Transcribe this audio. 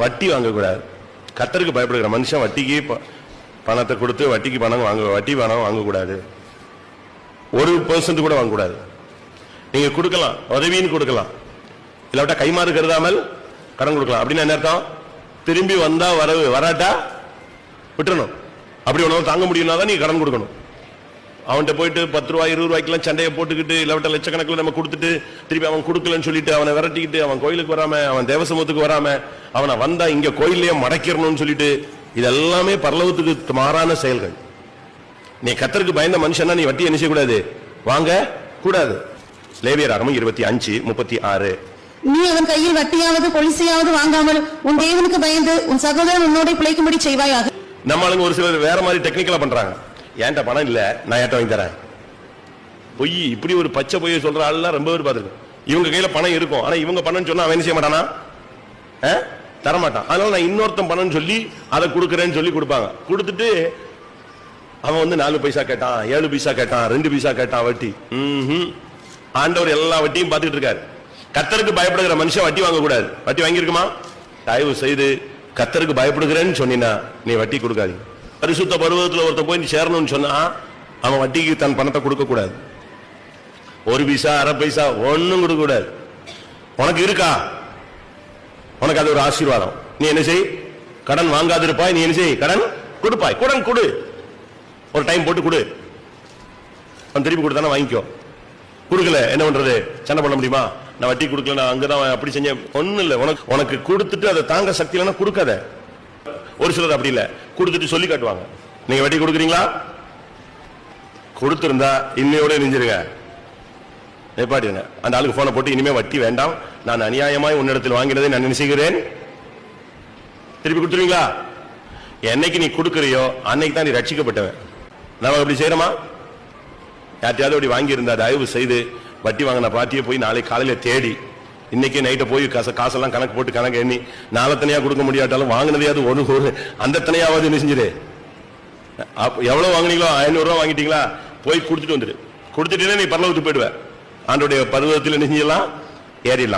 வட்டி வாங்கக்கூடாது. கர்த்தருக்கு பயப்படுகிற மனுஷன் வட்டிக்கு பணத்தை கொடுத்து வட்டிக்கு பணம் வட்டி பணம் வாங்கக்கூடாது. 1% கூட வாங்கக்கூடாது. நீங்க கொடுக்கலாம், உதவின்னு கொடுக்கலாம், இல்லாவிட்டா கைமாறு கருதாமல் கடன் கொடுக்கலாம். அப்படின்னு என்ன அர்த்தம்? திரும்பி வந்தா வரவு, வராட்டா விட்டுறணும். அப்படி ஒன்றும் தாங்க முடியும்னா தான் நீங்க கடன் கொடுக்கணும். அவன்கிட்ட போயிட்டு 10 ரூபாய் 20 ரூபாய்க்கெல்லாம் சண்டையை போட்டுக்கிட்டு இல்லாவிட்ட லட்சக்கணக்கில் நம்ம கொடுத்துட்டு திருப்பி அவன் கொடுக்கலன்னு சொல்லிட்டு அவனை விரட்டிக்கிட்டு அவன் கோயிலுக்கு வராம, அவன் தேவசமத்துக்கு வராம, அவனை வந்தா இங்க கோயிலே மடக்கிடணும்னு சொல்லிட்டு, இதெல்லாமே பரலோகத்துக்கு மாறான செயல்கள். நீ கர்த்தருக்கு பயந்த மனுஷனா நீ வட்டி என்ன செய்யக்கூடாது, வாங்க கூடாது. லேவியராகமம் 25:36. நீ அவன் கையில் வட்டியாவது பொலிசையாவது வாங்காமல் உன் தேவனுக்கு பயந்து உன் சகோதரன் உன்னோட பிழைக்கும்படி செய்வாயாக. நம்ம ஆளுங்க ஒரு சிலர் வேற மாதிரி டெக்னிக்கலா பண்றாங்க. ஏன்ட்ட பணம் இல்ல, நான் ஏட்ட வாங்கி தரேன். பொய், இப்படி ஒரு பச்சை பொய்யை சொல்ற ஆள்லாம் ரொம்ப பேர் பார்த்திருக்கேன். இவங்க கையில பணம் இருக்கும், ஆனா இவங்க பணம் சொன்னா அவன் என்ன செய்ய மாட்டானா, தரமாட்டான். அதனால நான் இன்னொருத்தன் பணம் சொல்லி அதை கொடுக்கறேன்னு சொல்லி கொடுப்பாங்க. கொடுத்துட்டு அவன் வந்து 4 பைசா கேட்டான், 7 பைசா கேட்டான், 2 பைசா கேட்டான் வட்டி. ஆண்டவர் எல்லா வட்டியும் பார்த்துட்டு இருக்காரு. கர்த்தருக்கு பயப்படுகிற மனுஷன் வட்டி வாங்க கூடாது. வட்டி வாங்கியிருக்குமா? தயவு செய்து கர்த்தருக்கு பயப்படுகிறேன்னு சொன்னா நீ வட்டி கொடுக்காது. பரிசுத்த பருவத்தில் ஒருத்த போய் நீ சேரணும்னு சொன்னா அவன் வட்டிக்கு தன் பணத்தை கொடுக்க கூடாது. 1 பைசா 1/2 பைசா ஒன்னும் கொடுக்க கூடாது. உனக்கு இருக்கா, உனக்கு அது ஒரு ஆசீர்வாதம். நீ என்ன செய், கடன் வாங்காதிருப்பாய். நீ என்ன செய், கடன் கொடுப்பாய். கடன் கொடு, ஒரு டைம் போட்டு கொடு. அவன் திருப்பி கொடுத்தானே வாங்கிக்கோ. கொடுக்கல என்ன பண்றது, சண்டை பண்ண முடியுமா? நான் வட்டி கொடுக்கல, நான் அங்கதான் அப்படி செஞ்சேன். ஒண்ணும் இல்ல, உனக்கு கொடுத்துட்டு அதை தாங்க சக்தி இல்லைன்னா கொடுக்காத. ஒரு சிலர் அப்படி இல்ல, கொடுத்துட்டு சொல்லி காட்டுவாங்க. நீங்க வட்டி கொடுக்குறீங்களா? கொடுத்திருந்தா இன்னையோட நெஞ்சிருங்க, நிப்பாட்டிருங்க. அந்த ஆளுக்கு போனை போட்டு இனிமே வட்டி வேண்டாம், நான் அநியாயமாய் உன்னிடத்தில் வாங்கினதை நான் நினைச்சுகிறேன், திருப்பி கொடுத்துருவீங்களா? என்னைக்கு நீ கொடுக்கறியோ அன்னைக்கு தான் நீ ரட்சிக்கப்பட்டவன். நம்ம அப்படி செய்யறோமா? யார்ட்டையாவது அப்படி வாங்கி இருந்தா தயவு செய்து வட்டி வாங்கின பாட்டியை போய் நாளை காலையில தேடி இன்னைக்கு நைட்டை போய் காசெல்லாம் கணக்கு போட்டு கணக்கு எண்ணி நாளத்தனையா கொடுக்க முடியாட்டாலும் வாங்கினதையாவது ஒரு அந்த தனையாவது என்ன செஞ்சிரு. எவ்வளவு வாங்கினீங்களோ 500 ரூபாய் வாங்கிட்டீங்களா, போய் கொடுத்துட்டு வந்துரு. கொடுத்துட்டீங்கன்னா நீ பரலோகத்துக்கு போயிடுவ. ஆண்டோடைய பருவத்தில் என்ன செஞ்சலாம், ஏறிடலாம்.